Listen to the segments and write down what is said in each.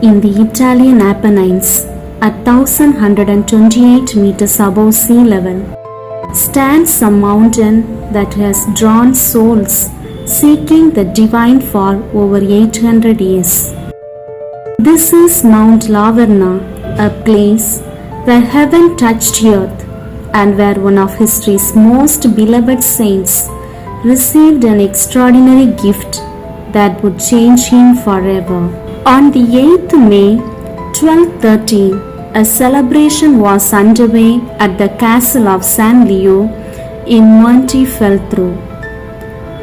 in the Italian Apennines at 1128 meters above sea level stands a mountain that has drawn souls seeking the divine for over 800 years. This is Mount Laverna, a place where heaven touched earth and where one of history's most beloved saints received an extraordinary gift that would change him forever. On the 8th May 1213, a celebration was underway at the castle of San Leo in Montefeltro.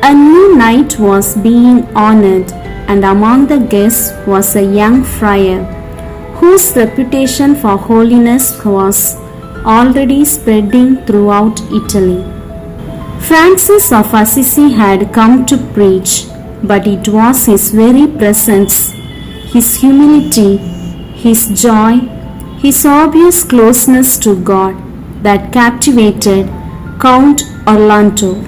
A new knight was being honored, and among the guests was a young friar whose reputation for holiness was already spreading throughout Italy. Francis of Assisi had come to preach, but it was his very presence, his humility, his joy, his obvious closeness to God that captivated Count Orlando.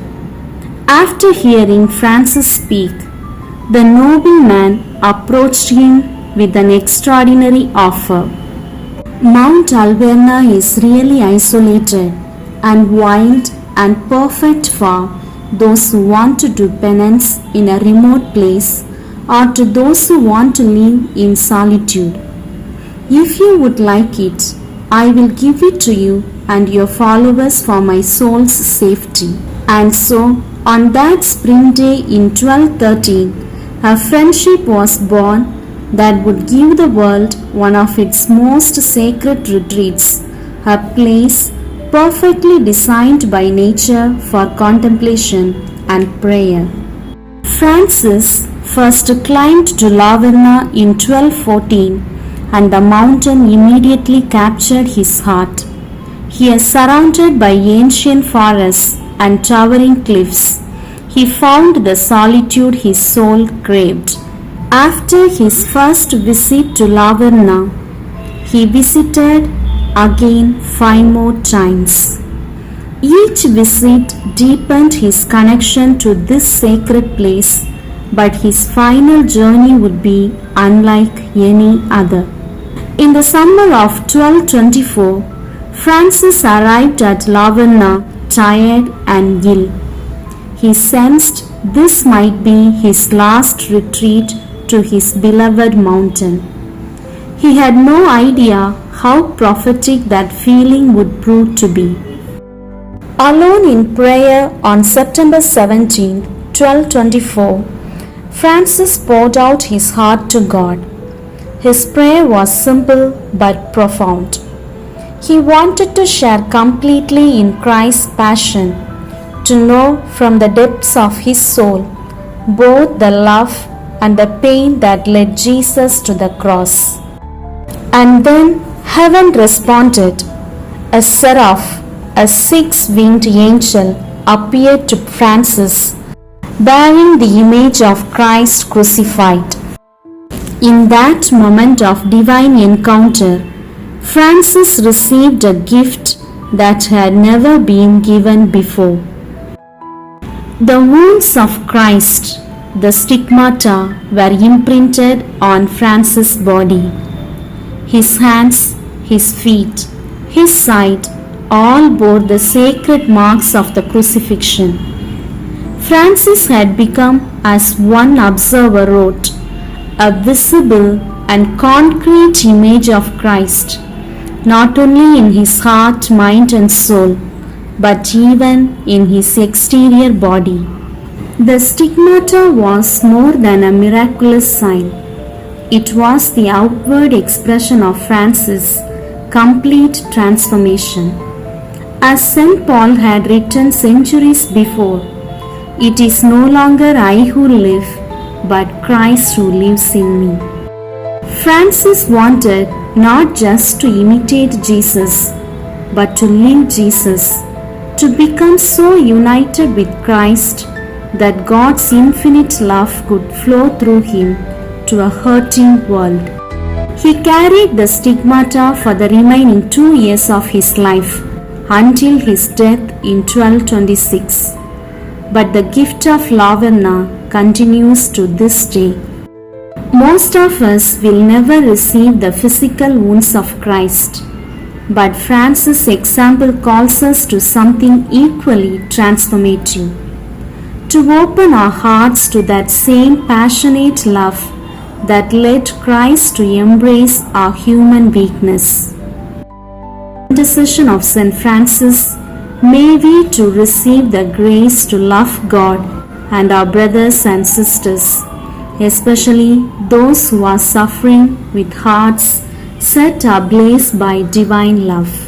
After hearing Francis speak, the nobleman approached him with an extraordinary offer. Mount Alverna is really isolated and wild and perfect for those who want to do penance in a remote place or to those who want to live in solitude. If you would like it, I will give it to you and your followers for my soul's safety. And so, on that spring day in 1213, a friendship was born that would give the world one of its most sacred retreats, a place perfectly designed by nature for contemplation and prayer. Francis first climbed to Laverna in 1214, and the mountain immediately captured his heart. Here, surrounded by ancient forests and towering cliffs, he found the solitude his soul craved. After his first visit to Laverna, he visited again 5 more times. Each visit deepened his connection to this sacred place, but his final journey would be unlike any other. In the summer of 1224, Francis arrived at Laverna tired and ill. He sensed this might be his last retreat to his beloved mountain. He had no idea how prophetic that feeling would prove to be. Alone in prayer on September 17, 1224, Francis poured out his heart to God. His prayer was simple but profound. He wanted to share completely in Christ's passion, to know from the depths of his soul both the love and the pain that led Jesus to the cross. And then heaven responded. A seraph, a 6-winged angel, appeared to Francis, bearing the image of Christ crucified. In that moment of divine encounter, Francis received a gift that had never been given before. The wounds of Christ, the stigmata, were imprinted on Francis' body. His hands, his feet, his side, all bore the sacred marks of the crucifixion. Francis had become, as one observer wrote, a visible and concrete image of Christ, not only in his heart, mind and soul, but even in his exterior body. The stigmata was more than a miraculous sign. It was the outward expression of Francis' complete transformation. As St. Paul had written centuries before, it is no longer I who live, but Christ who lives in me. Francis wanted not just to imitate Jesus, but to live Jesus, to become so united with Christ that God's infinite love could flow through him to a hurting world. He carried the stigmata for the remaining 2 years of his life until his death in 1226. But the gift of Laverna continues to this day. Most of us will never receive the physical wounds of Christ, but Francis' example calls us to something equally transformative, to open our hearts to that same passionate love that led Christ to embrace our human weakness. Intercession of St. Francis, may we too receive the grace to love God and our brothers and sisters, especially those who are suffering with hearts set ablaze by divine love.